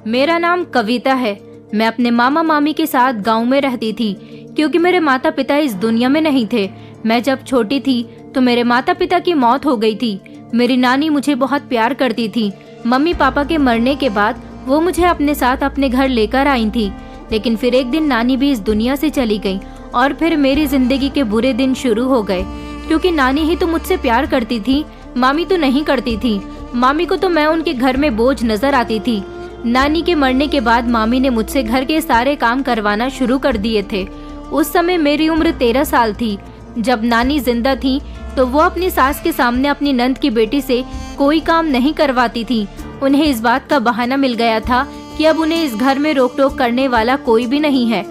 मेरा नाम कविता है। मैं अपने मामा मामी के साथ गांव में रहती थी क्योंकि मेरे माता पिता इस दुनिया में नहीं थे। मैं जब छोटी थी तो मेरे माता पिता की मौत हो गई थी। मेरी नानी मुझे बहुत प्यार करती थी। मम्मी पापा के मरने के बाद वो मुझे अपने साथ अपने घर लेकर आई थी। लेकिन फिर एक दिन नानी भी इस दुनिया से चली गई और फिर मेरी जिंदगी के बुरे दिन शुरू हो गए, क्योंकि नानी ही तो मुझसे प्यार करती थी, मामी तो नहीं करती थी। मामी को तो मैं उनके घर में बोझ नजर आती थी। नानी के मरने के बाद मामी ने मुझसे घर के सारे काम करवाना शुरू कर दिए थे। उस समय मेरी उम्र 13 साल थी। जब नानी जिंदा थी तो वो अपनी सास के सामने अपनी नंद की बेटी से कोई काम नहीं करवाती थी। उन्हें इस बात का बहाना मिल गया था कि अब उन्हें इस घर में रोक टोक करने वाला कोई भी नहीं है,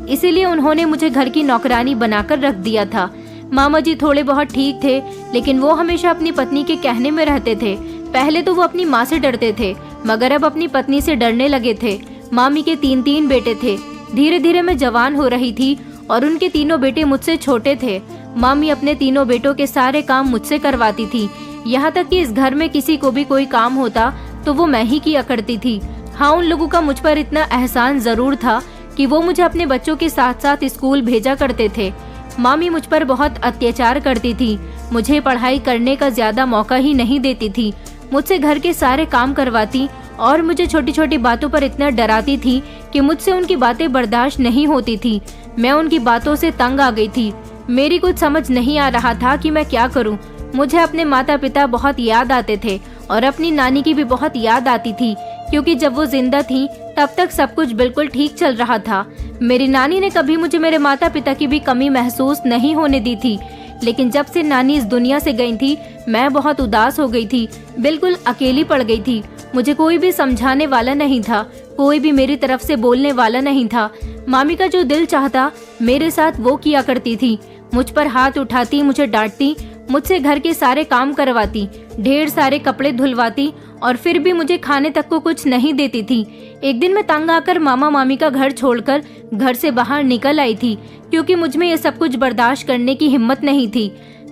इसीलिए उन्होंने मुझे घर की नौकरानी बनाकर रख दिया था। मामा जी थोड़े बहुत ठीक थे, लेकिन वो हमेशा अपनी पत्नी के कहने में रहते थे। पहले तो वो अपनी माँ से डरते थे, मगर अब अपनी पत्नी से डरने लगे थे। मामी के 3 बेटे थे। धीरे धीरे मैं जवान हो रही थी और उनके 3 बेटे मुझसे छोटे थे। मामी अपने 3 बेटों के सारे काम मुझसे करवाती थी। यहाँ तक कि इस घर में किसी को भी कोई काम होता तो वो मैं ही किया करती थी। हाँ, उन लोगों का मुझ पर इतना एहसान जरूर था कि वो मुझे अपने बच्चों के साथ साथ स्कूल भेजा करते थे। मामी मुझ पर बहुत अत्याचार करती थी। मुझे पढ़ाई करने का ज्यादा मौका ही नहीं देती थी। मुझसे घर के सारे काम करवाती और मुझे छोटी छोटी बातों पर इतना डराती थी कि मुझसे उनकी बातें बर्दाश्त नहीं होती थी। मैं उनकी बातों से तंग आ गई थी। मेरी कुछ समझ नहीं आ रहा था कि मैं क्या करूं। मुझे अपने माता पिता बहुत याद आते थे और अपनी नानी की भी बहुत याद आती थी, क्योंकि जब वो जिंदा थी तब तक सब कुछ बिल्कुल ठीक चल रहा था। मेरी नानी ने कभी मुझे मेरे माता पिता की भी कमी महसूस नहीं होने दी थी। लेकिन जब से नानी इस दुनिया से गई थी, मैं बहुत उदास हो गई थी, बिल्कुल अकेली पड़ गई थी। मुझे कोई भी समझाने वाला नहीं था, कोई भी मेरी तरफ से बोलने वाला नहीं था। मामी का जो दिल चाहता मेरे साथ वो किया करती थी। मुझ पर हाथ उठाती, मुझे डांटती, मुझसे घर के सारे काम करवाती, ढेर सारे कपड़े धुलवाती और फिर भी मुझे खाने तक को कुछ नहीं देती थी। एक दिन मैं तंग आकर मामा मामी का घर छोड़कर घर से बाहर निकल आई थी, क्योंकि मुझ में ये सब कुछ बर्दाश्त करने की हिम्मत नहीं थी।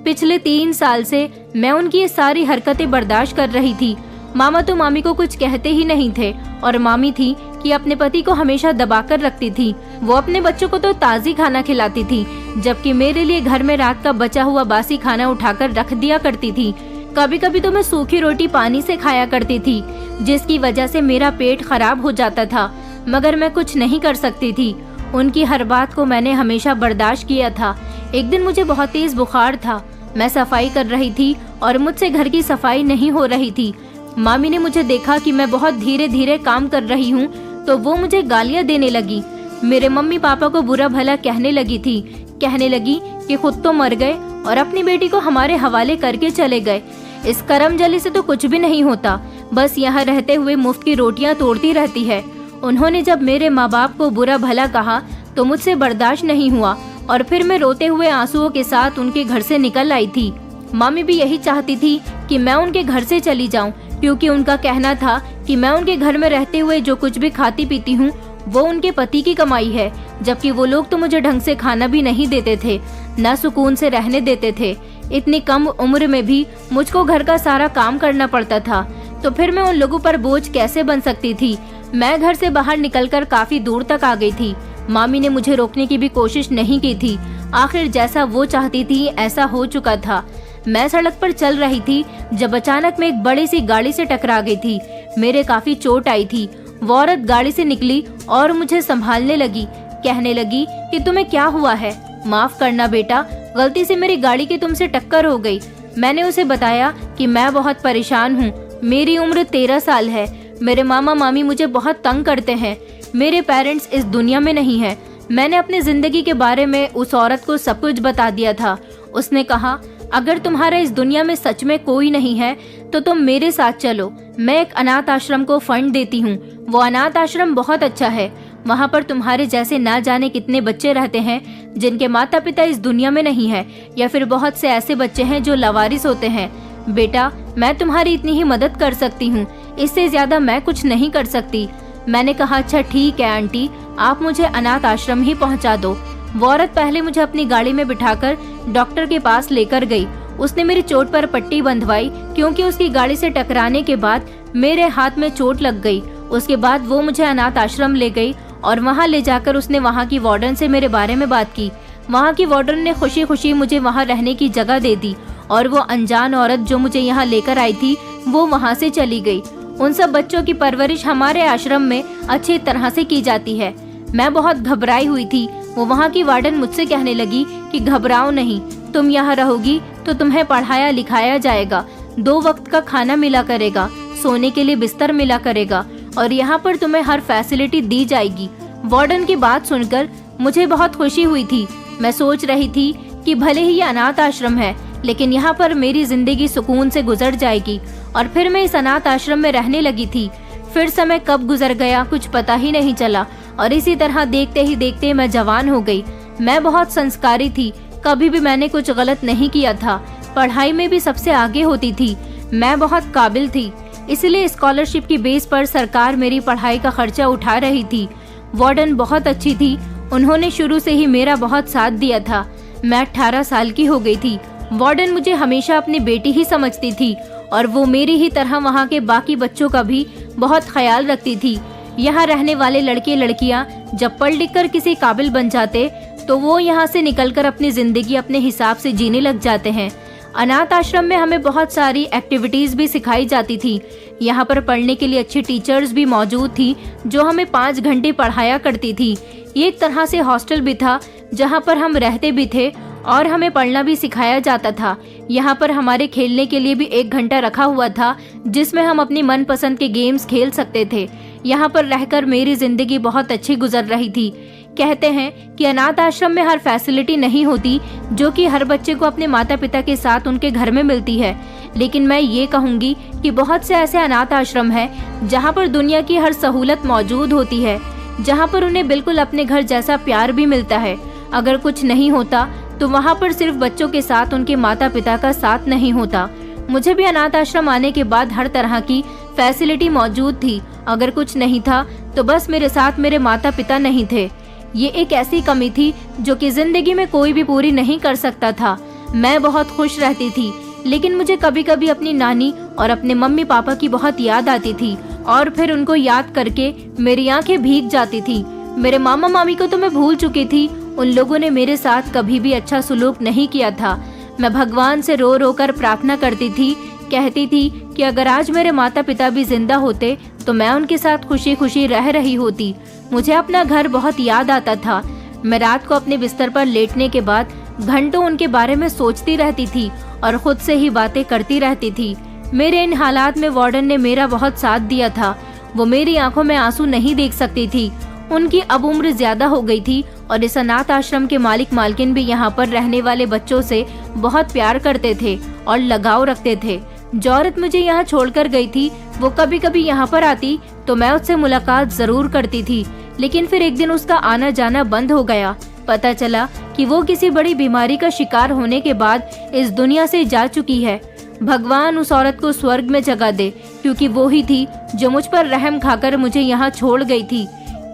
पिछले 3 साल से मैं उनकी ये सारी हरकतें बर्दाश्त कर रही थी। मामा तो मामी को कुछ कहते ही नहीं थे और मामी थी कि अपने पति को हमेशा दबाकर रखती थी। वो अपने बच्चों को तो ताज़ी खाना खिलाती थी, जबकि मेरे लिए घर में रात का बचा हुआ बासी खाना उठाकर रख दिया करती थी। कभी कभी तो मैं सूखी रोटी पानी से खाया करती थी, जिसकी वजह से मेरा पेट खराब हो जाता था, मगर मैं कुछ नहीं कर सकती थी। उनकी हर बात को मैंने हमेशा बर्दाश्त किया था। एक दिन मुझे बहुत तेज बुखार था। मैं सफाई कर रही थी और मुझसे घर की सफाई नहीं हो रही थी। मामी ने मुझे देखा कि मैं बहुत धीरे धीरे काम कर रही हूँ, तो वो मुझे गालियाँ देने लगी। मेरे मम्मी पापा को बुरा भला कहने लगी थी। कहने लगी कि खुद तो मर गए और अपनी बेटी को हमारे हवाले करके चले गए। इस करमजली से तो कुछ भी नहीं होता, बस यहाँ रहते हुए मुफ्त की रोटियाँ तोड़ती रहती है। उन्होंने जब मेरे माँ बाप को बुरा भला कहा तो मुझसे बर्दाश्त नहीं हुआ और फिर मैं रोते हुए आंसुओं के साथ उनके घर से निकल आई थी। मामी भी यही चाहती थी कि मैं उनके घर से चली जाऊं, क्योंकि उनका कहना था कि मैं उनके घर में रहते हुए जो कुछ भी खाती पीती हूँ वो उनके पति की कमाई है, जबकि वो लोग तो मुझे ढंग से खाना भी नहीं देते थे, न सुकून से रहने देते थे। इतनी कम उम्र में भी मुझको घर का सारा काम करना पड़ता था, तो फिर मैं उन लोगों पर बोझ कैसे बन सकती थी। मैं घर से बाहर निकलकर काफी दूर तक आ गई थी। मामी ने मुझे रोकने की भी कोशिश नहीं की थी। आखिर जैसा वो चाहती थी ऐसा हो चुका था। मैं सड़क पर चल रही थी जब अचानक मैं एक बड़ी सी गाड़ी से टकरा गई थी। मेरे काफी चोट आई थी। वो औरत गाड़ी से निकली और मुझे संभालने लगी। कहने लगी कि तुम्हें क्या हुआ है? माफ करना बेटा, गलती से मेरी गाड़ी की तुमसे टक्कर हो गई। मैंने उसे बताया कि मैं बहुत परेशान हूँ। मेरी उम्र 13 साल है। मेरे मामा मामी मुझे बहुत तंग करते हैं। मेरे पेरेंट्स इस दुनिया में नहीं है। मैंने अपनी जिंदगी के बारे में उस औरत को सब कुछ बता दिया था। उसने कहा, अगर तुम्हारा इस दुनिया में सच में कोई नहीं है तो तुम मेरे साथ चलो। मैं एक अनाथ आश्रम को फंड देती हूँ। वो अनाथ आश्रम बहुत अच्छा है। वहाँ पर तुम्हारे जैसे ना जाने कितने बच्चे रहते हैं जिनके माता पिता इस दुनिया में नहीं है, या फिर बहुत से ऐसे बच्चे हैं जो लावारिस होते हैं। बेटा, मैं तुम्हारी इतनी ही मदद कर सकती हूँ, इससे ज्यादा मैं कुछ नहीं कर सकती। मैंने कहा, अच्छा ठीक है आंटी, आप मुझे अनाथ आश्रम ही पहुँचा दो। वो औरत पहले मुझे अपनी गाड़ी में बिठाकर डॉक्टर के पास लेकर गई। उसने मेरी चोट पर पट्टी बंधवाई, क्योंकि उसकी गाड़ी से टकराने के बाद मेरे हाथ में चोट लग गई उसके बाद वो मुझे अनाथ आश्रम ले गई और वहाँ ले जाकर उसने वहाँ की वार्डन से मेरे बारे में बात की। वहाँ की वार्डन ने खुशी खुशी मुझे वहाँ रहने की जगह दे दी और वो अनजान औरत जो मुझे यहाँ लेकर आई थी वो वहाँ से चली गई। उन सब बच्चों की परवरिश हमारे आश्रम में अच्छी तरह से की जाती है। मैं बहुत घबराई हुई थी। वो वहाँ की वार्डन मुझसे कहने लगी कि घबराओ नहीं, तुम यहाँ रहोगी तो तुम्हें पढ़ाया लिखाया जाएगा, 2 वक्त का खाना मिला करेगा, सोने के लिए बिस्तर मिला करेगा और यहाँ पर तुम्हें हर फैसिलिटी दी जाएगी। वार्डन की बात सुनकर मुझे बहुत खुशी हुई थी। मैं सोच रही थी कि भले ही ये अनाथ आश्रम है लेकिन यहाँ पर मेरी जिंदगी सुकून से गुजर जाएगी। और फिर मैं इस अनाथ आश्रम में रहने लगी थी। फिर समय कब गुजर गया कुछ पता ही नहीं चला और इसी तरह देखते ही देखते मैं जवान हो गई। मैं बहुत संस्कारी थी, कभी भी मैंने कुछ गलत नहीं किया था, पढ़ाई में भी सबसे आगे होती थी, मैं बहुत काबिल थी। इसलिए स्कॉलरशिप की बेस पर सरकार मेरी पढ़ाई का खर्चा उठा रही थी। वार्डन बहुत अच्छी थी, उन्होंने शुरू से ही मेरा बहुत साथ दिया था। मैं 18 साल की हो गई थी। वार्डन मुझे हमेशा अपनी बेटी ही समझती थी और वो मेरी ही तरह वहाँ के बाकी बच्चों का भी बहुत ख्याल रखती थी। यहाँ रहने वाले लड़के लड़कियाँ जब पढ़ लिख कर किसी काबिल बन जाते तो वो यहाँ से निकलकर अपनी जिंदगी अपने हिसाब से जीने लग जाते हैं। अनाथ आश्रम में हमें बहुत सारी एक्टिविटीज भी सिखाई जाती थी। यहाँ पर पढ़ने के लिए अच्छी टीचर्स भी मौजूद थी जो हमें 5 घंटे पढ़ाया करती थी। ये एक तरह से हॉस्टल भी था जहाँ पर हम रहते भी थे और हमें पढ़ना भी सिखाया जाता था। यहाँ पर हमारे खेलने के लिए भी 1 घंटा रखा हुआ था जिसमें हम अपनी मनपसंद के गेम्स खेल सकते थे। यहाँ पर रहकर मेरी जिंदगी बहुत अच्छी गुजर रही थी। कहते हैं कि अनाथ आश्रम में हर फैसिलिटी नहीं होती जो कि हर बच्चे को अपने माता पिता के साथ उनके घर में मिलती है, लेकिन मैं ये कहूँगी कि बहुत से ऐसे अनाथ आश्रम हैं जहाँ पर दुनिया की हर सहूलत मौजूद होती है, जहाँ पर उन्हें बिल्कुल अपने घर जैसा प्यार भी मिलता है। अगर कुछ नहीं होता तो वहाँ पर सिर्फ बच्चों के साथ उनके माता पिता का साथ नहीं होता। मुझे भी अनाथ आश्रम आने के बाद हर तरह की फैसिलिटी मौजूद थी। अगर कुछ नहीं था तो बस मेरे साथ मेरे माता पिता नहीं थे। ये एक ऐसी कमी थी जो कि जिंदगी में कोई भी पूरी नहीं कर सकता था। मैं बहुत खुश रहती थी, लेकिन मुझे कभी कभी अपनी नानी और अपने मम्मी पापा की बहुत याद आती थी और फिर उनको याद करके मेरी आंखें भीग जाती थी। मेरे मामा मामी को तो मैं भूल चुकी थी, उन लोगों ने मेरे साथ कभी भी अच्छा सलूक नहीं किया था। मैं भगवान से रो रो कर प्रार्थना करती थी, कहती थी कि अगर आज मेरे माता पिता भी जिंदा होते तो मैं उनके साथ खुशी खुशी रह रही होती। मुझे अपना घर बहुत याद आता था। मैं रात को अपने बिस्तर पर लेटने के बाद घंटों उनके बारे में सोचती रहती थी और खुद से ही बातें करती रहती थी। मेरे इन हालात में वार्डन ने मेरा बहुत साथ दिया था। वो मेरी आंखों में आंसू नहीं देख सकती थी। उनकी अब उम्र ज्यादा हो गई थी और इस अनाथ आश्रम के मालिक मालकिन भी यहाँ पर रहने वाले बच्चों से बहुत प्यार करते थे और लगाव रखते थे। जो औरत मुझे यहाँ छोड़कर गई थी वो कभी कभी यहाँ पर आती तो मैं उससे मुलाकात जरूर करती थी, लेकिन फिर एक दिन उसका आना जाना बंद हो गया। पता चला कि वो किसी बड़ी बीमारी का शिकार होने के बाद इस दुनिया से जा चुकी है। भगवान उस औरत को स्वर्ग में जगह दे, क्योंकि वो ही थी जो मुझ पर रहम खाकर मुझे यहाँ छोड़ गई थी।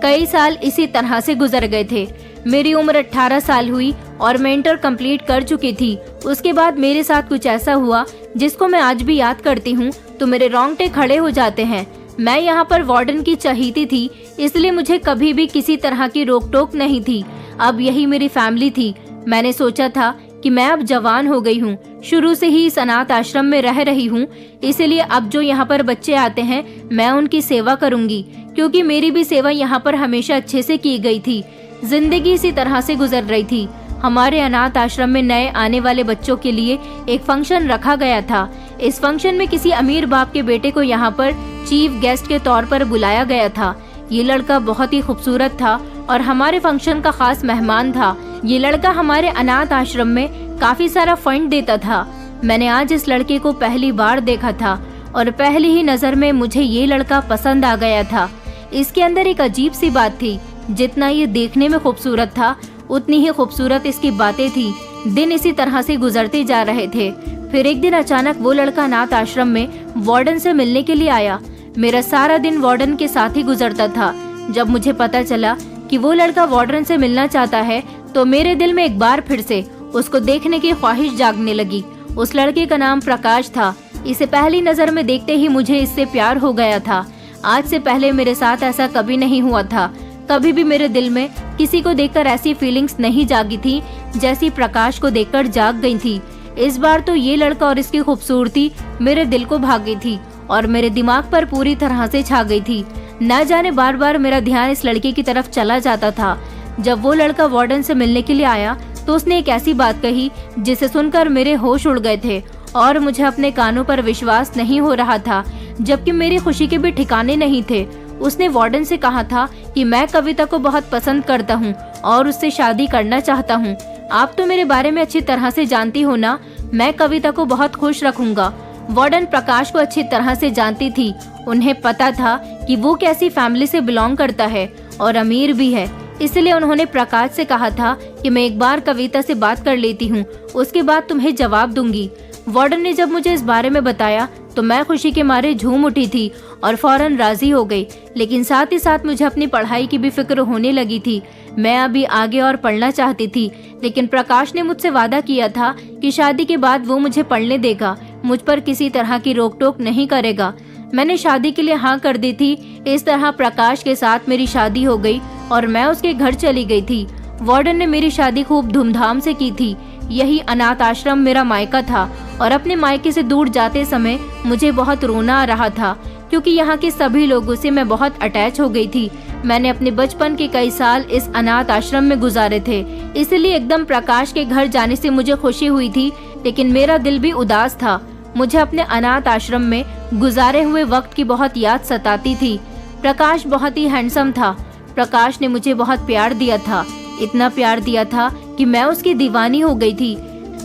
कई साल इसी तरह से गुजर गए थे। मेरी उम्र 18 साल हुई और मैं इंटर कंप्लीट कर चुकी थी। उसके बाद मेरे साथ कुछ ऐसा हुआ जिसको मैं आज भी याद करती हूँ तो मेरे रोंगटे खड़े हो जाते हैं। मैं यहाँ पर वार्डन की चहीती थी, इसलिए मुझे कभी भी किसी तरह की रोक टोक नहीं थी। अब यही मेरी फैमिली थी। मैंने सोचा था कि मैं अब जवान हो गई हूँ, शुरू से ही इस अनाथ आश्रम में रह रही हूँ, इसलिए अब जो यहाँ पर बच्चे आते हैं मैं उनकी सेवा करूँगी, क्योंकि मेरी भी सेवा यहाँ पर हमेशा अच्छे से की गई थी। जिंदगी इसी तरह से गुजर रही थी। हमारे अनाथ आश्रम में नए आने वाले बच्चों के लिए एक फंक्शन रखा गया था। इस फंक्शन में किसी अमीर बाप के बेटे को यहाँ पर चीफ गेस्ट के तौर पर बुलाया गया था। ये लड़का बहुत ही खूबसूरत था और हमारे फंक्शन का खास मेहमान था। ये लड़का हमारे अनाथ आश्रम में काफी सारा फंड देता था। मैंने आज इस लड़के को पहली बार देखा था और पहली ही नजर में मुझे ये लड़का पसंद आ गया था। इसके अंदर एक अजीब सी बात थी, जितना ये देखने में खूबसूरत था उतनी ही खूबसूरत इसकी बातें थी। दिन इसी तरह से गुजरते जा रहे थे। फिर एक दिन अचानक वो लड़का अनाथ आश्रम में वार्डन से मिलने के लिए आया। मेरा सारा दिन वार्डन के साथ ही गुजरता था। जब मुझे पता चला कि वो लड़का वार्डन से मिलना चाहता है तो मेरे दिल में एक बार फिर से उसको देखने की ख्वाहिश जागने लगी। उस लड़के का नाम प्रकाश था। इसे पहली नजर में देखते ही मुझे इससे प्यार हो गया था। आज से पहले मेरे साथ ऐसा कभी नहीं हुआ था। कभी भी मेरे दिल में किसी को देखकर ऐसी फीलिंग्स नहीं जागी थी जैसी प्रकाश को देखकर जाग गई थी। इस बार तो ये लड़का और इसकी खूबसूरती मेरे दिल को भाग गई थी और मेरे दिमाग पर पूरी तरह से छा गई थी। न जाने बार बार मेरा ध्यान इस लड़के की तरफ चला जाता था। जब वो लड़का वार्डन से मिलने के लिए आया तो उसने एक ऐसी बात कही जिसे सुनकर मेरे होश उड़ गए थे और मुझे अपने कानों पर विश्वास नहीं हो रहा था, जबकि मेरी खुशी के भी ठिकाने नहीं थे। उसने वार्डन से कहा था कि मैं कविता को बहुत पसंद करता हूँ और उससे शादी करना चाहता हूँ। आप तो मेरे बारे में अच्छी तरह से जानती हो ना, मैं कविता को बहुत खुश रखूंगा। वार्डन प्रकाश को अच्छी तरह से जानती थी। उन्हें पता था कि वो कैसी फैमिली से बिलोंग करता है और अमीर भी है, इसलिए उन्होंने प्रकाश से कहा था कि मैं एक बार कविता से बात कर लेती हूँ, उसके बाद तुम्हें जवाब दूंगी। वार्डन ने जब मुझे इस बारे में बताया तो मैं खुशी के मारे झूम उठी थी और फौरन राजी हो गई, लेकिन साथ ही साथ मुझे अपनी पढ़ाई की भी फिक्र होने लगी थी। मैं अभी आगे और पढ़ना चाहती थी, लेकिन प्रकाश ने मुझसे वादा किया था कि शादी के बाद वो मुझे पढ़ने देगा, मुझ पर किसी तरह की रोक टोक नहीं करेगा। मैंने शादी के लिए हाँ कर दी थी। इस तरह प्रकाश के साथ मेरी शादी हो गई और मैं उसके घर चली गई थी। वार्डन ने मेरी शादी खूब धूमधाम से की थी। यही अनाथ आश्रम मेरा मायका था और अपने मायके से दूर जाते समय मुझे बहुत रोना आ रहा था, क्योंकि यहाँ के सभी लोगों से मैं बहुत अटैच हो गई थी। मैंने अपने बचपन के कई साल इस अनाथ आश्रम में गुजारे थे, इसलिए एकदम प्रकाश के घर जाने से मुझे खुशी हुई थी, लेकिन मेरा दिल भी उदास था। मुझे अपने अनाथ आश्रम में गुजारे हुए वक्त की बहुत याद सताती थी। प्रकाश बहुत ही हैंडसम था। प्रकाश ने मुझे बहुत प्यार दिया था, इतना प्यार दिया था कि मैं उसकी दीवानी हो गई थी।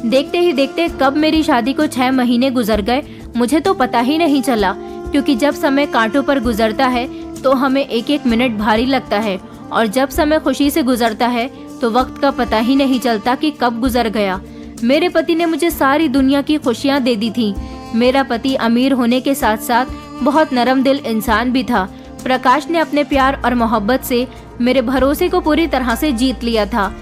देखते ही देखते कब मेरी शादी को 6 महीने गुजर गए मुझे तो पता ही नहीं चला, क्योंकि जब समय कांटों पर गुजरता है तो हमें एक एक मिनट भारी लगता है, और जब समय खुशी से गुजरता है तो वक्त का पता ही नहीं चलता कि कब गुजर गया। मेरे पति ने मुझे सारी दुनिया की खुशियाँ दे दी थी। मेरा पति अमीर होने के साथ साथ बहुत नरम दिल इंसान भी था। प्रकाश ने अपने प्यार और मोहब्बत से मेरे भरोसे को पूरी तरह से जीत लिया था।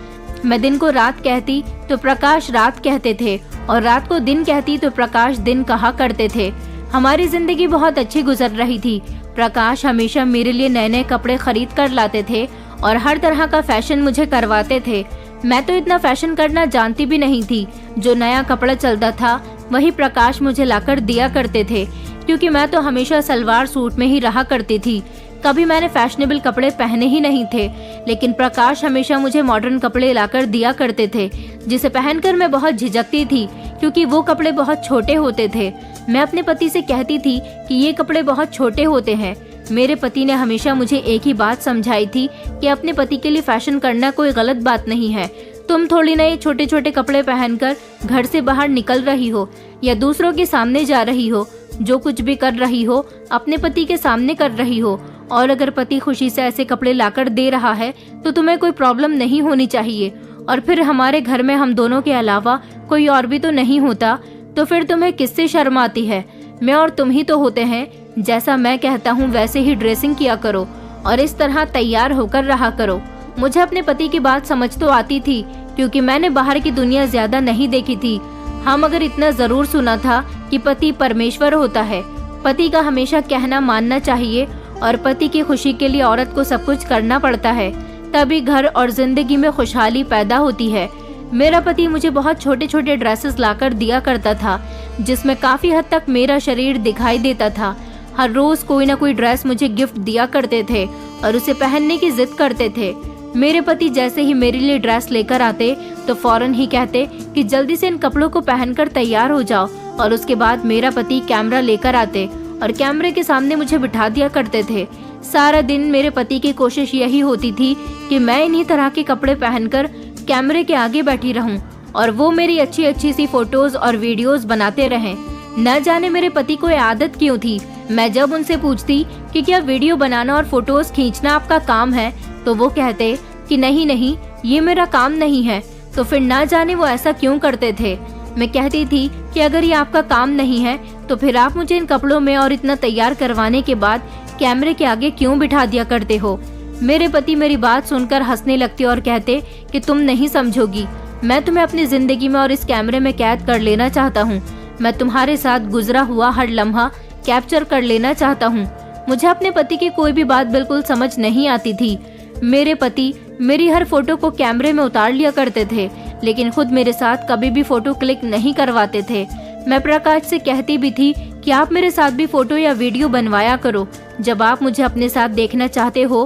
मैं दिन को रात कहती तो प्रकाश रात कहते थे, और रात को दिन कहती तो प्रकाश दिन कहा करते थे। हमारी जिंदगी बहुत अच्छी गुजर रही थी। प्रकाश हमेशा मेरे लिए नए नए कपड़े खरीद कर लाते थे और हर तरह का फैशन मुझे करवाते थे। मैं तो इतना फैशन करना जानती भी नहीं थी। जो नया कपड़ा चलता था वही प्रकाश मुझे लाकर दिया करते थे, क्योंकि मैं तो हमेशा सलवार सूट में ही रहा करती थी। कभी मैंने फैशनेबल कपड़े पहने ही नहीं थे, लेकिन प्रकाश हमेशा मुझे मॉडर्न कपड़े लाकर दिया करते थे, जिसे पहनकर मैं बहुत झिझकती थी, क्योंकि वो कपड़े बहुत छोटे होते थे। मैं अपने पति से कहती थी कि ये कपड़े बहुत छोटे होते हैं। मेरे पति ने हमेशा मुझे एक ही बात समझाई थी कि अपने पति के लिए फैशन करना कोई गलत बात नहीं है। तुम थोड़ी ना ये छोटे छोटे कपड़े पहनकर घर से बाहर निकल रही हो या दूसरों के सामने जा रही हो। जो कुछ भी कर रही हो अपने पति के सामने कर रही हो, और अगर पति खुशी से ऐसे कपड़े लाकर दे रहा है तो तुम्हें कोई प्रॉब्लम नहीं होनी चाहिए। और फिर हमारे घर में हम दोनों के अलावा कोई और भी तो नहीं होता, तो फिर तुम्हें किससे शर्म आती है? मैं और तुम ही तो होते हैं। जैसा मैं कहता हूँ वैसे ही ड्रेसिंग किया करो और इस तरह तैयार होकर रहा करो। मुझे अपने पति की बात समझ तो आती थी, क्योंकि मैंने बाहर की दुनिया ज्यादा नहीं देखी थी। हाँ, मगर इतना जरूर सुना था कि पति परमेश्वर होता है। पति का हमेशा कहना मानना चाहिए और पति की खुशी के लिए औरत को सब कुछ करना पड़ता है, तभी घर और जिंदगी में खुशहाली पैदा होती है। मेरा पति मुझे बहुत छोटे छोटे ड्रेसेस लाकर दिया करता था, जिसमें काफी हद तक मेरा शरीर दिखाई देता था। हर रोज कोई ना कोई ड्रेस मुझे गिफ्ट दिया करते थे और उसे पहनने की जिद करते थे। मेरे पति जैसे ही मेरे लिए ड्रेस लेकर आते तो फौरन ही कहते कि जल्दी से इन कपड़ों को पहनकर तैयार हो जाओ, और उसके बाद मेरा पति कैमरा लेकर आते और कैमरे के सामने मुझे बिठा दिया करते थे। सारा दिन मेरे पति की कोशिश यही होती थी कि मैं इन्हीं तरह के कपड़े पहनकर कैमरे के आगे बैठी रहूं और वो मेरी अच्छी अच्छी सी फोटोज और वीडियोस बनाते रहें। न जाने मेरे पति को ये आदत क्यों थी। मैं जब उनसे पूछती कि क्या वीडियो बनाना और फोटोज खींचना आपका काम है, तो वो कहते कि नहीं नहीं, ये मेरा काम नहीं है। तो फिर ना जाने वो ऐसा क्यों करते थे। मैं कहती थी कि अगर ये आपका काम नहीं है तो फिर आप मुझे इन कपड़ों में और इतना तैयार करवाने के बाद कैमरे के आगे क्यों बिठा दिया करते हो। मेरे पति मेरी बात सुनकर हंसने लगते और कहते कि तुम नहीं समझोगी, मैं तुम्हें अपनी जिंदगी में और इस कैमरे में कैद कर लेना चाहता हूँ। मैं तुम्हारे साथ गुजरा हुआ हर लम्हा कैप्चर कर लेना चाहता हूँ। मुझे अपने पति की कोई भी बात बिल्कुल समझ नहीं आती थी। मेरे पति मेरी हर फोटो को कैमरे में उतार लिया करते थे, लेकिन खुद मेरे साथ कभी भी फोटो क्लिक नहीं करवाते थे। मैं प्रकाश से कहती भी थी कि आप मेरे साथ भी फोटो या वीडियो बनवाया करो। जब आप मुझे अपने साथ देखना चाहते हो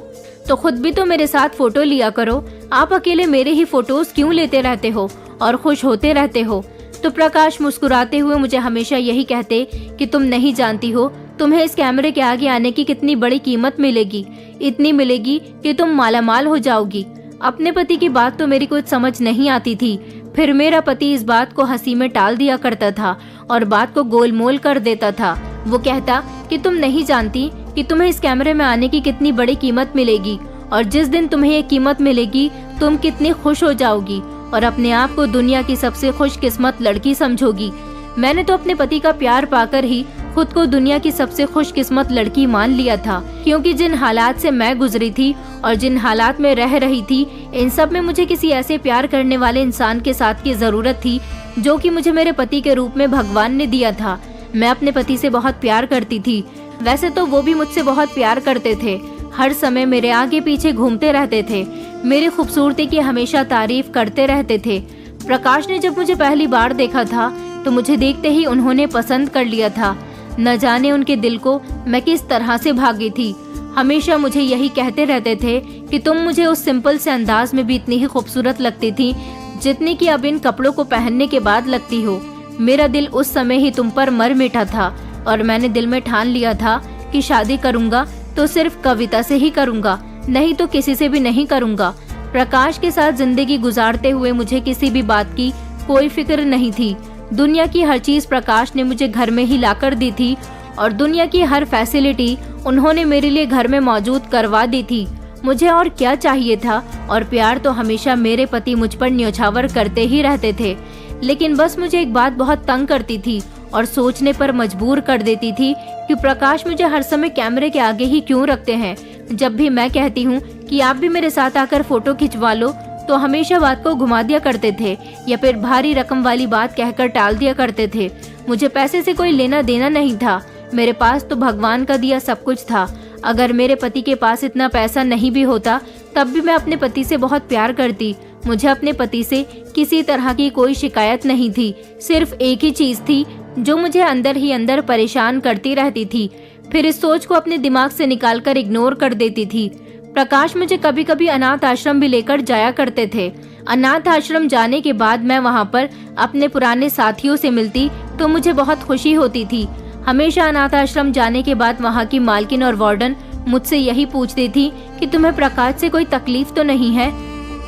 तो खुद भी तो मेरे साथ फोटो लिया करो। आप अकेले मेरे ही फोटोज क्यों लेते रहते हो और खुश होते रहते हो? तो प्रकाश मुस्कुराते हुए मुझे हमेशा यही कहते कि तुम नहीं जानती हो तुम्हें इस कैमरे के आगे आने की कितनी बड़ी कीमत मिलेगी, इतनी मिलेगी कि तुम मालामाल हो जाओगी। अपने पति की बात तो मेरी कुछ समझ नहीं आती थी, फिर मेरा पति इस बात को हंसी में टाल दिया करता था और बात को गोलमोल कर देता था। वो कहता कि तुम नहीं जानती कि तुम्हें इस कैमरे में आने की कितनी बड़ी कीमत मिलेगी, और जिस दिन तुम्हें ये कीमत मिलेगी तुम कितनी खुश हो जाओगी और अपने आप को दुनिया की सबसे खुशकिस्मत लड़की समझोगी। मैंने तो अपने पति का प्यार पाकर ही खुद को दुनिया की सबसे खुशकिस्मत लड़की मान लिया था, क्योंकि जिन हालात से मैं गुजरी थी और जिन हालात में रह रही थी, इन सब में मुझे किसी ऐसे प्यार करने वाले इंसान के साथ की जरूरत थी जो कि मुझे मेरे पति के रूप में भगवान ने दिया था। मैं अपने पति से बहुत प्यार करती थी, वैसे तो वो भी मुझसे बहुत प्यार करते थे। हर समय मेरे आगे पीछे घूमते रहते थे, मेरी खूबसूरती की हमेशा तारीफ करते रहते थे। प्रकाश ने जब मुझे पहली बार देखा था तो मुझे देखते ही उन्होंने पसंद कर लिया था। न जाने उनके दिल को मैं किस तरह से भागी थी। हमेशा मुझे यही कहते रहते थे कि तुम मुझे उस सिंपल से अंदाज में भी इतनी ही खूबसूरत लगती थी जितनी कि अब इन कपड़ों को पहनने के बाद लगती हो। मेरा दिल उस समय ही तुम पर मर मिटा था और मैंने दिल में ठान लिया था कि शादी करूंगा तो सिर्फ कविता से ही करूंगा, नहीं तो किसी से भी नहीं करूंगा। प्रकाश के साथ जिंदगी गुजारते हुए मुझे किसी भी बात की कोई फिक्र नहीं थी। दुनिया की हर चीज प्रकाश ने मुझे घर में ही लाकर दी थी और दुनिया की हर फैसिलिटी उन्होंने मेरे लिए घर में मौजूद करवा दी थी। मुझे और क्या चाहिए था? और प्यार तो हमेशा मेरे पति मुझ पर न्योछावर करते ही रहते थे, लेकिन बस मुझे एक बात बहुत तंग करती थी और सोचने पर मजबूर कर देती थी कि प्रकाश मुझे हर समय कैमरे के आगे ही क्यों रखते हैं। जब भी मैं कहती हूँ कि आप भी मेरे साथ आकर फोटो खिंचवा लो तो हमेशा बात को घुमा दिया करते थे या फिर भारी रकम वाली बात कहकर टाल दिया करते थे। मुझे पैसे से कोई लेना देना नहीं था, मेरे पास तो भगवान का दिया सब कुछ था। अगर मेरे पति के पास इतना पैसा नहीं भी होता तब भी मैं अपने पति से बहुत प्यार करती। मुझे अपने पति से किसी तरह की कोई शिकायत नहीं थी, सिर्फ एक ही चीज थी जो मुझे अंदर ही अंदर परेशान करती रहती थी। फिर इस सोच को अपने दिमाग से निकालकर इग्नोर कर देती थी। प्रकाश मुझे कभी कभी अनाथ आश्रम भी लेकर जाया करते थे। अनाथ आश्रम जाने के बाद मैं वहाँ पर अपने पुराने साथियों से मिलती तो मुझे बहुत खुशी होती थी। हमेशा अनाथ आश्रम जाने के बाद वहाँ की मालकिन और वार्डन मुझसे यही पूछती थी कि तुम्हें प्रकाश से कोई तकलीफ तो नहीं है।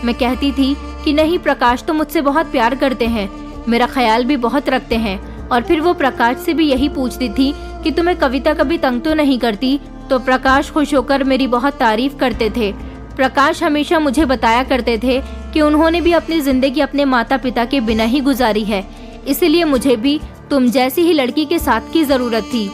मैं कहती थी कि नहीं, प्रकाश तो मुझसे बहुत प्यार करते हैं, मेरा ख्याल भी बहुत रखते हैं। और फिर वो प्रकाश से भी यही पूछती थी कि तुम्हें कविता कभी तंग तो नहीं करती? तो प्रकाश खुश होकर मेरी बहुत तारीफ करते थे। प्रकाश हमेशा मुझे बताया करते थे कि उन्होंने भी अपनी जिंदगी अपने माता पिता के बिना ही गुजारी है, इसलिए मुझे भी तुम जैसी ही लड़की के साथ की जरूरत थी।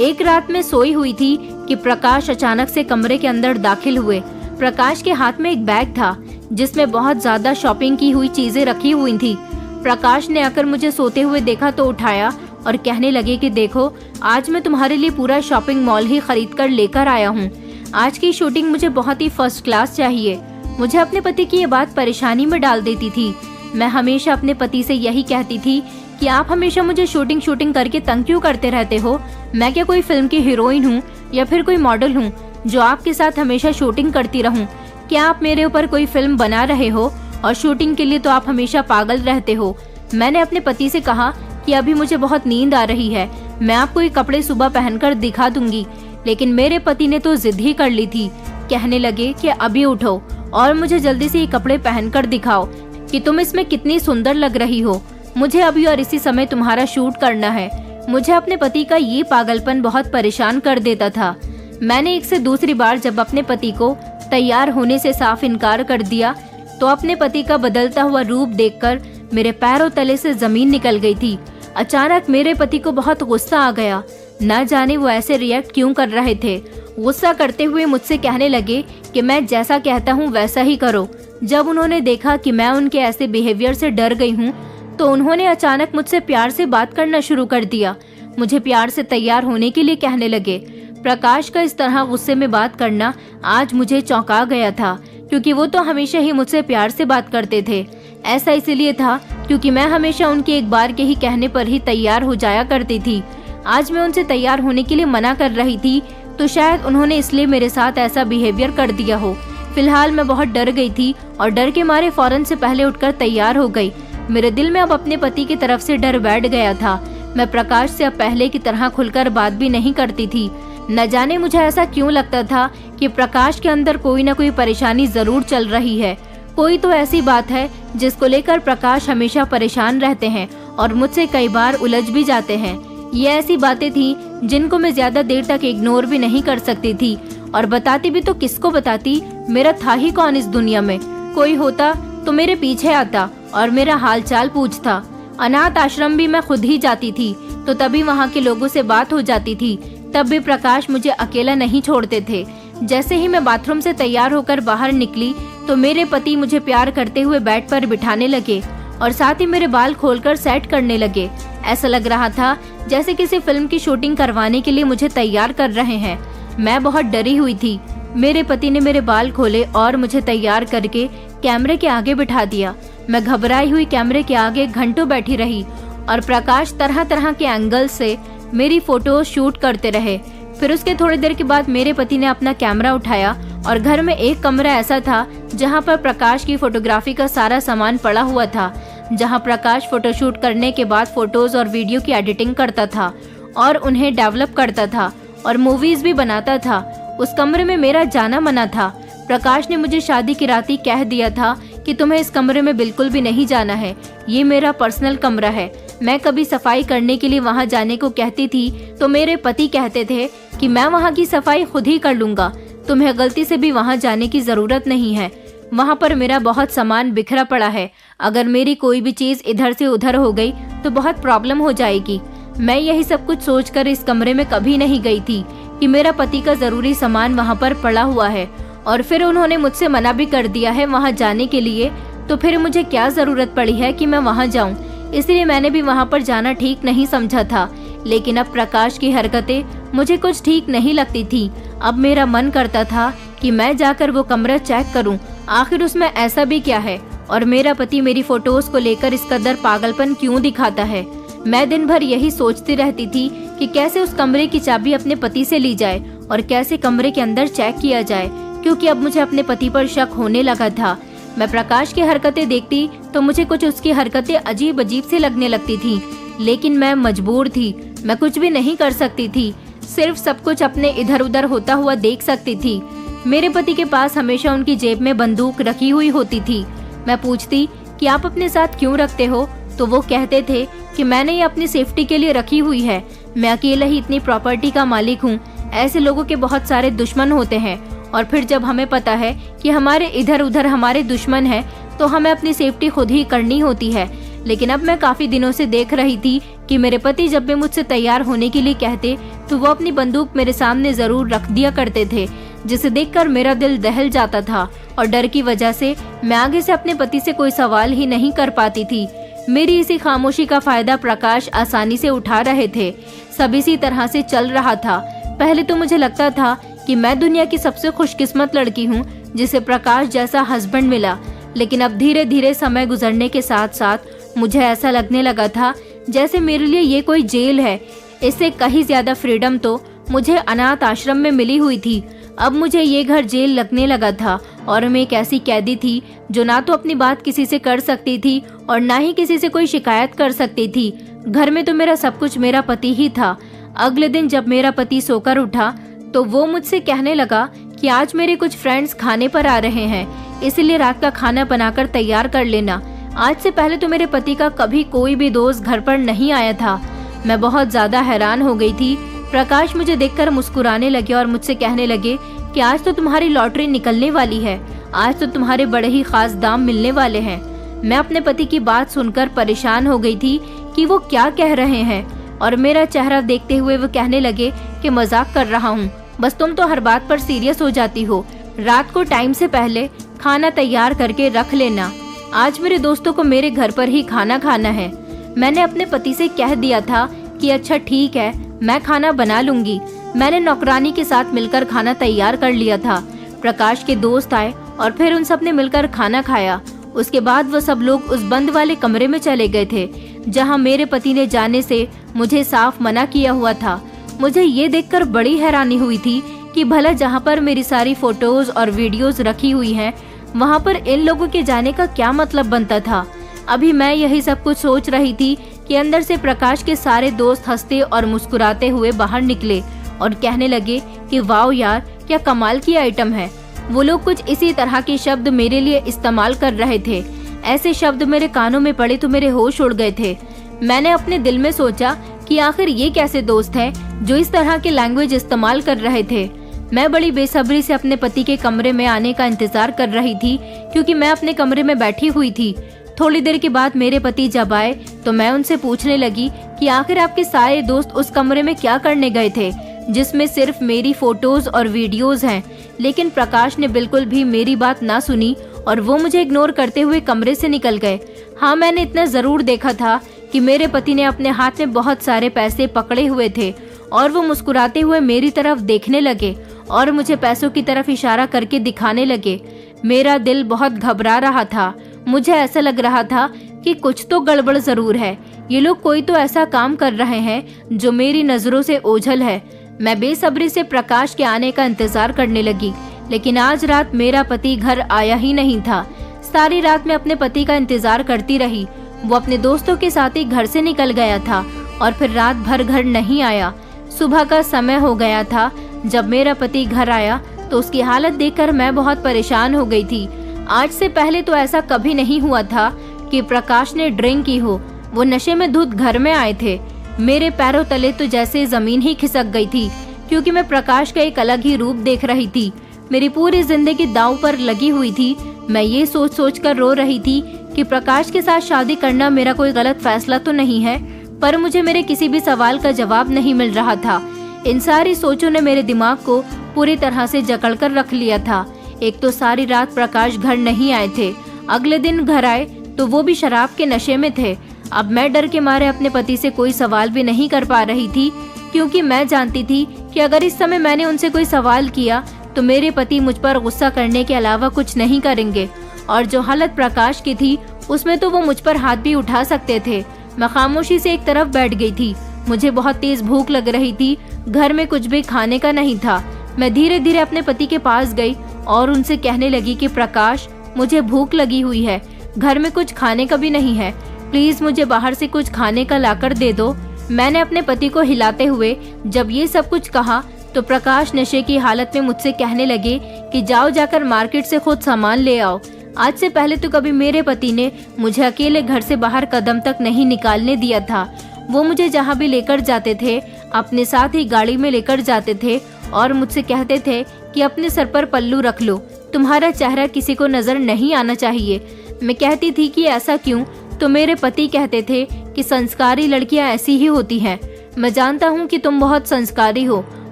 एक रात में सोई हुई थी कि प्रकाश अचानक से कमरे के अंदर दाखिल हुए। प्रकाश के हाथ में एक बैग था जिसमें बहुत ज्यादा शॉपिंग की हुई चीजें रखी हुई थी। प्रकाश ने आकर मुझे सोते हुए देखा तो उठाया और कहने लगे कि देखो, आज मैं तुम्हारे लिए पूरा शॉपिंग मॉल ही खरीद कर लेकर आया हूँ। आज की शूटिंग मुझे बहुत ही फर्स्ट क्लास चाहिए। मुझे अपने पति की ये बात परेशानी में डाल देती थी। मैं हमेशा अपने पति से यही कहती थी कि आप हमेशा मुझे शूटिंग करके तंग क्यों करते रहते हो? मैं क्या कोई फिल्म की हीरोइन हूँ या फिर कोई मॉडल हूँ जो आपके साथ हमेशा शूटिंग करती रहूं? क्या आप मेरे ऊपर कोई फिल्म बना रहे हो और शूटिंग के लिए तो आप हमेशा पागल रहते हो? मैंने अपने पति से कहा कि अभी मुझे बहुत नींद आ रही है, मैं आपको ये कपड़े सुबह पहनकर दिखा दूंगी, लेकिन मेरे पति ने तो जिद ही कर ली थी। कहने लगे कि अभी उठो और मुझे जल्दी से ये कपड़े पहनकर दिखाओ कि तुम इसमें कितनी सुंदर लग रही हो। मुझे अभी और इसी समय तुम्हारा शूट करना है। मुझे अपने पति का ये पागलपन बहुत परेशान कर देता था। मैंने एक से दूसरी बार जब अपने पति को तैयार होने से साफ इनकार कर दिया तो अपने पति का बदलता हुआ रूप देखकर मेरे पैरों तले से जमीन निकल गई थी। अचानक मेरे पति को बहुत गुस्सा आ गया। न जाने वो ऐसे रिएक्ट क्यों कर रहे थे। गुस्सा करते हुए मुझसे कहने लगे कि मैं जैसा कहता हूँ वैसा ही करो। जब उन्होंने देखा कि मैं उनके ऐसे बिहेवियर से डर गई हूँ तो उन्होंने अचानक मुझसे प्यार से बात करना शुरू कर दिया। मुझे प्यार से तैयार होने के लिए कहने लगे। प्रकाश का इस तरह गुस्से में बात करना आज मुझे चौंका गया था, क्योंकि वो तो हमेशा ही मुझसे प्यार से बात करते थे। ऐसा इसलिए था क्योंकि मैं हमेशा उनके एक बार के ही कहने पर ही तैयार हो जाया करती थी। आज मैं उनसे तैयार होने के लिए मना कर रही थी, तो शायद उन्होंने इसलिए मेरे साथ ऐसा बिहेवियर कर दिया हो। फिलहाल मैं बहुत डर गई थी और डर के मारे फौरन से पहले उठकर तैयार हो गई। मेरे दिल में अब अपने पति की तरफ से डर बैठ गया था। मैं प्रकाश से अब पहले की तरह खुलकर बात भी नहीं करती थी। न जाने मुझे ऐसा क्यों लगता था कि प्रकाश के अंदर कोई न कोई परेशानी जरूर चल रही है। कोई तो ऐसी बात है जिसको लेकर प्रकाश हमेशा परेशान रहते हैं और मुझसे कई बार उलझ भी जाते हैं। ये ऐसी बातें थी जिनको मैं ज्यादा देर तक इग्नोर भी नहीं कर सकती थी, और बताती भी तो किसको बताती। मेरा था ही कौन इस दुनिया में। कोई होता तो मेरे पीछे आता और मेरा हालचाल पूछता। अनाथ आश्रम भी मैं खुद ही जाती थी, तो तभी वहाँ के लोगों से बात हो जाती थी। तब भी प्रकाश मुझे अकेला नहीं छोड़ते थे। जैसे ही मैं बाथरूम से तैयार होकर बाहर निकली तो मेरे पति मुझे प्यार करते हुए बेड पर बिठाने लगे और साथ ही मेरे बाल खोलकर सेट करने लगे। ऐसा लग रहा था जैसे किसी फिल्म की शूटिंग करवाने के लिए मुझे तैयार कर रहे हैं। मैं बहुत डरी हुई थी। मेरे पति ने मेरे बाल खोले और मुझे तैयार करके कैमरे के आगे बिठा दिया। मैं घबराई हुई कैमरे के आगे घंटों बैठी रही और प्रकाश तरह तरह के एंगल से मेरी फोटो शूट करते रहे। फिर उसके थोड़ी देर के बाद मेरे पति ने अपना कैमरा उठाया और घर में एक कमरा ऐसा था जहां पर प्रकाश की फोटोग्राफी का सारा सामान पड़ा हुआ था, जहां प्रकाश फोटोशूट करने के बाद फोटोज और वीडियो की एडिटिंग करता था और उन्हें डेवलप करता था और मूवीज भी बनाता था। उस कमरे में मेरा जाना मना था। प्रकाश ने मुझे शादी की रात ही कह दिया था कि तुम्हें इस कमरे में बिल्कुल भी नहीं जाना है, ये मेरा पर्सनल कमरा है। मैं कभी सफाई करने के लिए वहाँ जाने को कहती थी तो मेरे पति कहते थे कि मैं वहाँ की सफाई खुद ही कर लूँगा, तुम्हें गलती से भी वहाँ जाने की ज़रूरत नहीं है। वहाँ पर मेरा बहुत सामान बिखरा पड़ा है, अगर मेरी कोई भी चीज़ इधर से उधर हो गई तो बहुत प्रॉब्लम हो जाएगी। मैं यही सब कुछ सोचकर इस कमरे में कभी नहीं गई थी कि मेरा पति का ज़रूरी सामान वहाँ पर पड़ा हुआ है और फिर उन्होंने मुझसे मना भी कर दिया है वहाँ जाने के लिए, तो फिर मुझे क्या ज़रूरत पड़ी है कि मैं वहाँ जाऊँ। इसलिए मैंने भी वहाँ पर जाना ठीक नहीं समझा था। लेकिन अब प्रकाश की हरकतें मुझे कुछ ठीक नहीं लगती थी। अब मेरा मन करता था कि मैं जाकर वो कमरा चेक करूं, आखिर उसमें ऐसा भी क्या है और मेरा पति मेरी फोटोज को लेकर इस कदर पागलपन क्यों दिखाता है। मैं दिन भर यही सोचती रहती थी कि कैसे उस कमरे की चाबी अपने पति से ली जाए और कैसे कमरे के अंदर चेक किया जाए, क्योंकि अब मुझे अपने पति पर शक होने लगा था। मैं प्रकाश की हरकतें देखती तो मुझे कुछ उसकी हरकतें अजीब अजीब से लगने लगती थी, लेकिन मैं मजबूर थी। मैं कुछ भी नहीं कर सकती थी, सिर्फ सब कुछ अपने इधर उधर होता हुआ देख सकती थी। मेरे पति के पास हमेशा उनकी जेब में बंदूक रखी हुई होती थी। मैं पूछती कि आप अपने साथ क्यों रखते हो, तो वो कहते थे कि मैंने ये अपनी सेफ्टी के लिए रखी हुई है। मैं अकेला ही इतनी प्रॉपर्टी का मालिक हूँ, ऐसे लोगों के बहुत सारे दुश्मन होते हैं और फिर जब हमें पता है कि हमारे इधर उधर हमारे दुश्मन हैं तो हमें अपनी सेफ्टी खुद ही करनी होती है। लेकिन अब मैं काफी दिनों से देख रही थी कि मेरे पति जब भी मुझसे तैयार होने के लिए कहते तो वो अपनी बंदूक मेरे सामने जरूर रख दिया करते थे, जिसे देखकर मेरा दिल दहल जाता था और डर की वजह से मैं आगे से अपने पति से कोई सवाल ही नहीं कर पाती थी। मेरी इसी खामोशी का फायदा प्रकाश आसानी से उठा रहे थे। सब इसी तरह से चल रहा था। पहले तो मुझे लगता था कि मैं दुनिया की सबसे खुशकिस्मत लड़की हूँ जिसे प्रकाश जैसा हस्बैंड मिला, लेकिन अब धीरे धीरे समय गुजरने के साथ साथ मुझे ऐसा लगने लगा था जैसे मेरे लिए ये कोई जेल है। इससे कहीं ज्यादा फ्रीडम तो मुझे अनाथ आश्रम में मिली हुई थी। अब मुझे ये घर जेल लगने लगा था और मैं एक ऐसी कैदी थी जो ना तो अपनी बात किसी से कर सकती थी और ना ही किसी से कोई शिकायत कर सकती थी। घर में तो मेरा सब कुछ मेरा पति ही था। अगले दिन जब मेरा पति सोकर उठा तो वो मुझसे कहने लगा कि आज मेरे कुछ फ्रेंड्स खाने पर आ रहे हैं, इसलिए रात का खाना बनाकर तैयार कर लेना। आज से पहले तो मेरे पति का कभी कोई भी दोस्त घर पर नहीं आया था। मैं बहुत ज्यादा हैरान हो गई थी। प्रकाश मुझे देखकर मुस्कुराने लगे और मुझसे कहने लगे कि आज तो तुम्हारी लॉटरी निकलने वाली है, आज तो तुम्हारे बड़े ही खास दाम मिलने वाले हैं। मैं अपने पति की बात सुनकर परेशान हो गई थी कि वो क्या कह रहे हैं और मेरा चेहरा देखते हुए वो कहने लगे कि मजाक कर रहा हूँ, बस तुम तो हर बात पर सीरियस हो जाती हो। रात को टाइम से पहले खाना तैयार करके रख लेना, आज मेरे दोस्तों को मेरे घर पर ही खाना खाना है। मैंने अपने पति से कह दिया था कि अच्छा ठीक है, मैं खाना बना लूंगी। मैंने नौकरानी के साथ मिलकर खाना तैयार कर लिया था। प्रकाश के दोस्त आए और फिर उन सब ने मिलकर खाना खाया। उसके बाद वो सब लोग उस बंद वाले कमरे में चले गए थे जहां मेरे पति ने जाने से मुझे साफ मना किया हुआ था। मुझे ये देखकर बड़ी हैरानी हुई थी कि भला जहां पर मेरी सारी फोटोज और वीडियोस रखी हुई हैं, वहां पर इन लोगों के जाने का क्या मतलब बनता था। अभी मैं यही सब कुछ सोच रही थी कि अंदर से प्रकाश के सारे दोस्त हंसते और मुस्कुराते हुए बाहर निकले और कहने लगे कि वाओ यार, क्या कमाल की आइटम है। वो लोग कुछ इसी तरह के शब्द मेरे लिए इस्तेमाल कर रहे थे। ऐसे शब्द मेरे कानों में पड़े तो मेरे होश उड़ गए थे। मैंने अपने दिल में सोचा कि आखिर ये कैसे दोस्त हैं जो इस तरह के लैंग्वेज इस्तेमाल कर रहे थे। मैं बड़ी बेसब्री से अपने पति के कमरे में आने का इंतजार कर रही थी क्योंकि मैं अपने कमरे में बैठी हुई थी। थोड़ी देर के बाद मेरे पति जब आए तो मैं उनसे पूछने लगी कि आखिर आपके सारे दोस्त उस कमरे में क्या करने गए थे जिसमें सिर्फ मेरी फोटोज और वीडियोज हैं। लेकिन प्रकाश ने बिल्कुल भी मेरी बात ना सुनी और वो मुझे इग्नोर करते हुए कमरे से निकल गए। हाँ, मैंने इतना जरूर देखा था कि मेरे पति ने अपने हाथ में बहुत सारे पैसे पकड़े हुए थे और वो मुस्कुराते हुए मेरी तरफ देखने लगे और मुझे पैसों की तरफ इशारा करके दिखाने लगे। मेरा दिल बहुत घबरा रहा था। मुझे ऐसा लग रहा था कि कुछ तो गड़बड़ जरूर है। ये लोग कोई तो ऐसा काम कर रहे हैं जो मेरी नजरों से ओझल है। मैं बेसब्री से प्रकाश के आने का इंतजार करने लगी, लेकिन आज रात मेरा पति घर आया ही नहीं था। सारी रात मैं अपने पति का इंतजार करती रही। वो अपने दोस्तों के साथ ही घर से निकल गया था और फिर रात भर घर नहीं आया। सुबह का समय हो गया था। जब मेरा पति घर आया तो उसकी हालत देखकर मैं बहुत परेशान हो गई थी। आज से पहले तो ऐसा कभी नहीं हुआ था कि प्रकाश ने ड्रिंक की हो। वो नशे में धुत घर में आए थे। मेरे पैरों तले तो जैसे जमीन ही खिसक गई थी क्योंकि मैं प्रकाश का एक अलग ही रूप देख रही थी। मेरी पूरी जिंदगी दांव पर लगी हुई थी। मैं ये सोच सोच कर रो रही थी कि प्रकाश के साथ शादी करना मेरा कोई गलत फैसला तो नहीं है, पर मुझे मेरे किसी भी सवाल का जवाब नहीं मिल रहा था। इन सारी सोचों ने मेरे दिमाग को पूरी तरह से जकड़ कर रख लिया था। एक तो सारी रात प्रकाश घर नहीं आए थे। अगले दिन घर आए तो वो भी शराब के नशे में थे। अब मैं डर के मारे अपने पति से कोई सवाल भी नहीं कर पा रही थी क्योंकि मैं जानती थी कि अगर इस समय मैंने उनसे कोई सवाल किया तो मेरे पति मुझ पर गुस्सा करने के अलावा कुछ नहीं करेंगे। और जो हालत प्रकाश की थी उसमें तो वो मुझ पर हाथ भी उठा सकते थे। मैं खामोशी से एक तरफ बैठ गई थी। मुझे बहुत तेज भूख लग रही थी। घर में कुछ भी खाने का नहीं था। मैं धीरे धीरे अपने पति के पास गई और उनसे कहने लगी कि प्रकाश, मुझे भूख लगी हुई है। घर में कुछ खाने का भी नहीं है। प्लीज मुझे बाहर से कुछ खाने का लाकर दे दो। मैंने अपने पति को हिलाते हुए जब ये सब कुछ कहा तो प्रकाश नशे की हालत में मुझसे कहने लगे कि जाओ जाकर मार्केट से खुद सामान ले आओ। आज से पहले तो कभी मेरे पति ने मुझे अकेले घर से बाहर कदम तक नहीं निकालने दिया था। वो मुझे जहाँ भी लेकर जाते थे अपने साथ ही गाड़ी में लेकर जाते थे और मुझसे कहते थे कि अपने सर पर पल्लू रख लो, तुम्हारा चेहरा किसी को नजर नहीं आना चाहिए। मैं कहती थी कि ऐसा क्यों, तो मेरे पति कहते थे कि संस्कारी लड़कियां ऐसी ही होती हैं। मैं जानता हूँ कि तुम बहुत संस्कारी हो।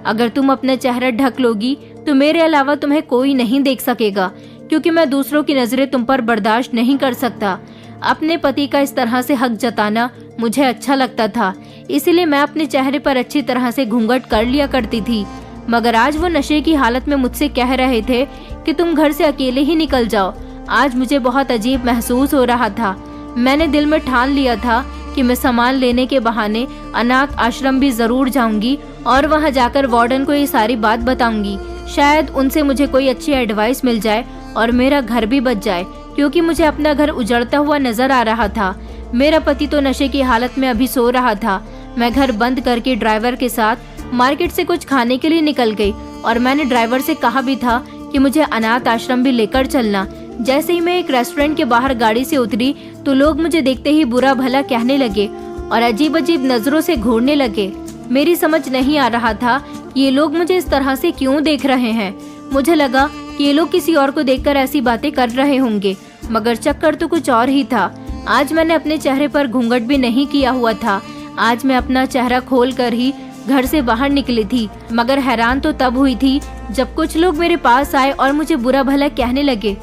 अगर तुम अपना चेहरा ढक लोगी तो मेरे अलावा तुम्हें कोई नहीं देख सकेगा, क्योंकि मैं दूसरों की नजरें तुम पर बर्दाश्त नहीं कर सकता। अपने पति का इस तरह से हक जताना मुझे अच्छा लगता था, इसलिए मैं अपने चेहरे पर अच्छी तरह से घूंघट कर लिया करती थी। मगर आज वो नशे की हालत में मुझसे कह रहे थे कि तुम घर से अकेले ही निकल जाओ। आज मुझे बहुत अजीब महसूस हो रहा था। मैंने दिल में ठान लिया था कि मैं सामान लेने के बहाने अनाथ आश्रम भी जरूर जाऊंगी और वहां जाकर वार्डन को ये सारी बात बताऊंगी। शायद उनसे मुझे कोई अच्छी एडवाइस मिल जाए और मेरा घर भी बच जाए, क्योंकि मुझे अपना घर उजड़ता हुआ नजर आ रहा था। मेरा पति तो नशे की हालत में अभी सो रहा था। मैं घर बंद करके ड्राइवर के साथ मार्केट से कुछ खाने के लिए निकल गई और मैंने ड्राइवर से कहा भी था कि मुझे अनाथ आश्रम भी लेकर चलना। जैसे ही मैं एक रेस्टोरेंट के बाहर गाड़ी से उतरी तो लोग मुझे देखते ही बुरा भला कहने लगे और अजीब अजीब नजरों से घूरने लगे। मेरी समझ नहीं आ रहा था कि ये लोग मुझे इस तरह से क्यों देख रहे हैं। मुझे लगा कि ये लोग किसी और को देखकर ऐसी बातें कर रहे होंगे, मगर चक्कर तो कुछ और ही था। आज मैंने अपने चेहरे पर घूंघट भी नहीं किया हुआ था। आज मैं अपना चेहरा खोल कर ही घर से बाहर निकली थी, मगर हैरान तो तब हुई थी जब कुछ लोग मेरे पास आए और मुझे बुरा भला कहने लगे।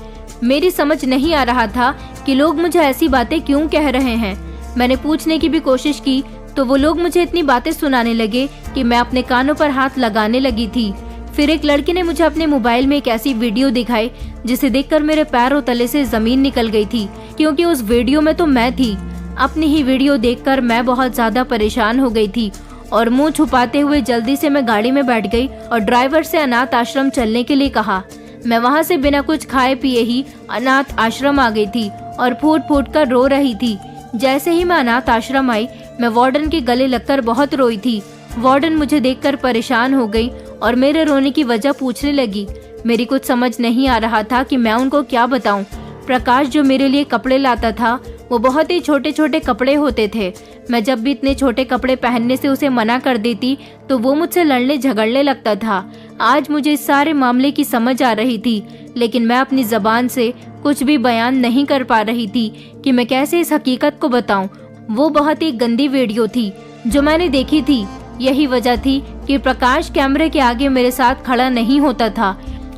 मेरी समझ नहीं आ रहा था कि लोग मुझे ऐसी बातें क्यों कह रहे हैं। मैंने पूछने की भी कोशिश की तो वो लोग मुझे इतनी बातें सुनाने लगे कि मैं अपने कानों पर हाथ लगाने लगी थी। फिर एक लड़के ने मुझे अपने मोबाइल में एक ऐसी वीडियो दिखाई जिसे देखकर मेरे पैरों तले से जमीन निकल गई थी, क्योंकि उस वीडियो में तो मैं थी। अपनी ही वीडियो देखकर मैं बहुत ज्यादा परेशान हो गई थी और मुंह छुपाते हुए जल्दी से मैं गाड़ी में बैठ गई और ड्राइवर से अनाथ आश्रम चलने के लिए कहा। मैं वहाँ से बिना कुछ खाए पिए ही अनाथ आश्रम आ गई थी और फूट फूट कर रो रही थी। जैसे ही मैं अनाथ आश्रम आई, मैं वार्डन के गले लगकर बहुत रोई थी। वार्डन मुझे देखकर परेशान हो गई और मेरे रोने की वजह पूछने लगी। मेरी कुछ समझ नहीं आ रहा था कि मैं उनको क्या बताऊं। प्रकाश जो मेरे लिए कपड़े लाता था वो बहुत ही छोटे छोटे कपड़े होते थे। मैं जब भी इतने छोटे कपड़े पहनने से उसे मना कर देती तो वो मुझसे लड़ने झगड़ने लगता था। आज मुझे इस सारे मामले की समझ आ रही थी, लेकिन मैं अपनी जबान से कुछ भी बयान नहीं कर पा रही थी कि मैं कैसे इस हकीकत को बताऊं। वो बहुत ही गंदी वीडियो थी जो मैंने देखी थी। यही वजह थी कि प्रकाश कैमरे के आगे मेरे साथ खड़ा नहीं होता था।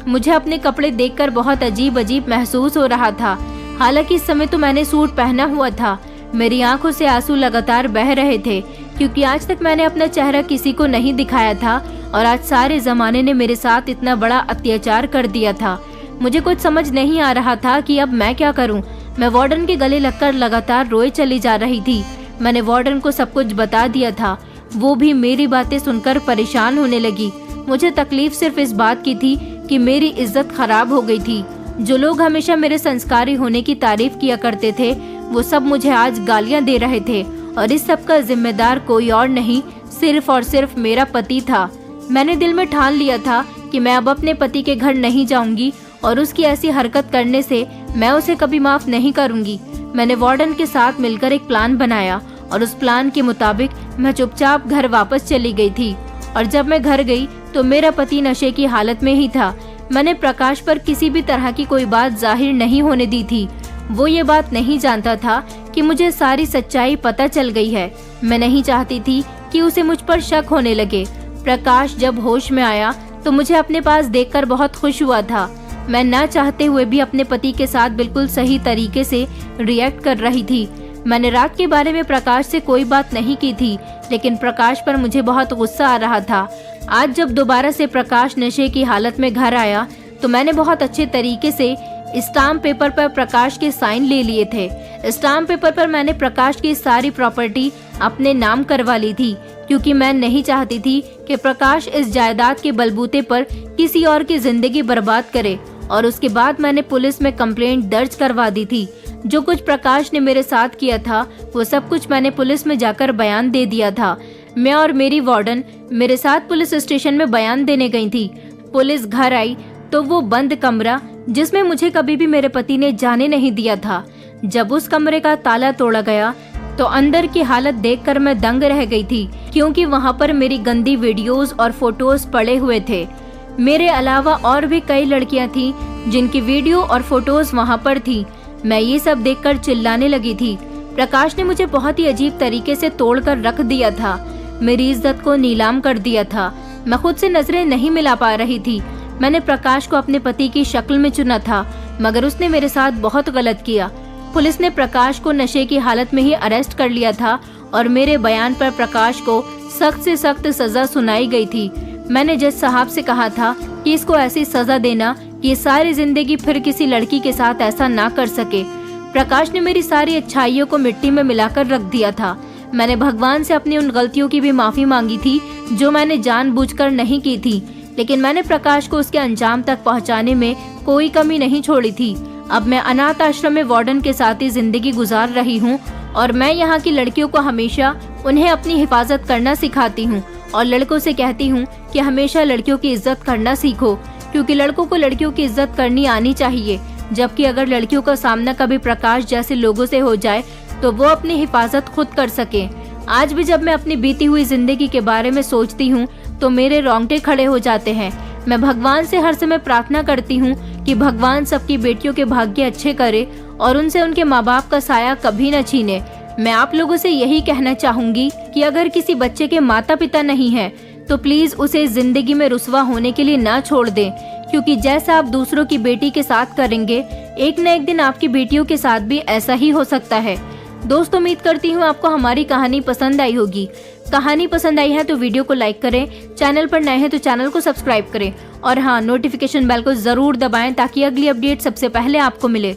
मुझे अपने कपड़े देखकर बहुत अजीब अजीब महसूस हो रहा था। हालांकि इस समय तो मैंने सूट पहना हुआ था। मेरी आंखों से आंसू लगातार बह रहे थे, क्योंकि आज तक मैंने अपना चेहरा किसी को नहीं दिखाया था और आज सारे जमाने ने मेरे साथ इतना बड़ा अत्याचार कर दिया था। मुझे कुछ समझ नहीं आ रहा था कि अब मैं क्या करूं। मैं वार्डन के गले लगकर लगातार रोए चली जा रही थी। मैंने वार्डन को सब कुछ बता दिया था। वो भी मेरी बातें सुनकर परेशान होने लगी। मुझे तकलीफ सिर्फ इस बात की थी कि मेरी इज्जत खराब हो गई थी। जो लोग हमेशा मेरे संस्कारी होने की तारीफ किया करते थे, वो सब मुझे आज गालियां दे रहे थे और इस सब का जिम्मेदार कोई और नहीं, सिर्फ और सिर्फ मेरा पति था। मैंने दिल में ठान लिया था कि मैं अब अपने पति के घर नहीं जाऊंगी और उसकी ऐसी हरकत करने से मैं उसे कभी माफ नहीं करूंगी। मैंने वार्डन के साथ मिलकर एक प्लान बनाया और उस प्लान के मुताबिक मैं चुपचाप घर वापस चली गई थी। और जब मैं घर गई तो मेरा पति नशे की हालत में ही था। मैंने प्रकाश पर किसी भी तरह की कोई बात जाहिर नहीं होने दी थी। वो ये बात नहीं जानता था कि मुझे सारी सच्चाई पता चल गई है। मैं नहीं चाहती थी कि उसे मुझ पर शक होने लगे। प्रकाश जब होश में आया तो मुझे अपने पास देखकर बहुत खुश हुआ था। मैं ना चाहते हुए भी अपने पति के साथ बिल्कुल सही तरीके से रिएक्ट कर रही थी। मैंने रात के बारे में प्रकाश से कोई बात नहीं की थी, लेकिन प्रकाश पर मुझे बहुत गुस्सा आ रहा था। आज जब दोबारा से प्रकाश नशे की हालत में घर आया तो मैंने बहुत अच्छे तरीके से स्टाम्प पेपर पर प्रकाश के साइन ले लिए थे। स्टाम्प पेपर पर मैंने प्रकाश की सारी प्रॉपर्टी अपने नाम करवा ली थी, क्योंकि मैं नहीं चाहती थी कि प्रकाश इस जायदाद के बलबूते पर किसी और की जिंदगी बर्बाद करे। और उसके बाद मैंने पुलिस में कंप्लेंट दर्ज करवा दी थी। जो कुछ प्रकाश ने मेरे साथ किया था वो सब कुछ मैंने पुलिस में जाकर बयान दे दिया था। मैं और मेरी वार्डन मेरे साथ पुलिस स्टेशन में बयान देने गई थी। पुलिस घर आई तो वो बंद कमरा, जिसमें मुझे कभी भी मेरे पति ने जाने नहीं दिया था, जब उस कमरे का ताला तोड़ा गया तो अंदर की हालत देखकर मैं दंग रह गई थी, क्योंकि वहाँ पर मेरी गंदी वीडियोस और फोटोज पड़े हुए थे। मेरे अलावा और भी कई लड़कियां थीं जिनकी वीडियो और फोटोज वहाँ पर थी। मैं ये सब देखकर चिल्लाने लगी थी। प्रकाश ने मुझे बहुत ही अजीब तरीके से तोड़कर रख दिया था। मेरी इज्जत को नीलाम कर दिया था। मैं खुद से नजरें नहीं मिला पा रही थी। मैंने प्रकाश को अपने पति की शक्ल में चुना था, मगर उसने मेरे साथ बहुत गलत किया। पुलिस ने प्रकाश को नशे की हालत में ही अरेस्ट कर लिया था और मेरे बयान पर प्रकाश को सख्त से सख्त सजा सुनाई गई थी। मैंने जज साहब से कहा था कि इसको ऐसी सजा देना कि ये सारी जिंदगी फिर किसी लड़की के साथ ऐसा ना कर सके। प्रकाश ने मेरी सारी अच्छाइयों को मिट्टी में मिलाकर रख दिया था। मैंने भगवान से अपनी उन गलतियों की भी माफी मांगी थी जो मैंने जानबूझकर नहीं की थी, लेकिन मैंने प्रकाश को उसके अंजाम तक पहुंचाने में कोई कमी नहीं छोड़ी थी। अब मैं अनाथ आश्रम में वार्डन के साथ ही जिंदगी गुजार रही हूँ और मैं यहाँ की लड़कियों को हमेशा उन्हें अपनी हिफाजत करना सिखाती हूँ और लड़कों से कहती हूँ कि हमेशा लड़कियों की इज्जत करना सीखो, क्योंकि लड़कों को लड़कियों की इज्जत करनी आनी चाहिए। जबकि अगर लड़कियों का सामना कभी प्रकाश जैसे लोगों से हो जाए तो वो अपनी हिफाजत खुद कर सके। आज भी जब मैं अपनी बीती हुई जिंदगी के बारे में सोचती हूँ तो मेरे रोंगटे खड़े हो जाते हैं। मैं भगवान से हर समय प्रार्थना करती हूँ कि भगवान सबकी बेटियों के भाग्य अच्छे करे और उनसे उनके माँ बाप का साया कभी न छीने। मैं आप लोगों से यही कहना चाहूंगी कि अगर किसी बच्चे के माता पिता नहीं है तो प्लीज उसे जिंदगी में रुस्वा होने के लिए ना छोड़ दें, क्योंकि जैसा आप दूसरों की बेटी के साथ करेंगे, एक न एक दिन आपकी बेटियों के साथ भी ऐसा ही हो सकता है। दोस्तों उम्मीद करती हूँ आपको हमारी कहानी पसंद आई होगी। कहानी पसंद आई है तो वीडियो को लाइक करें, चैनल पर नए हैं तो चैनल को सब्सक्राइब करें और हाँ, नोटिफिकेशन बेल को जरूर दबाएं ताकि अगली अपडेट सबसे पहले आपको मिले।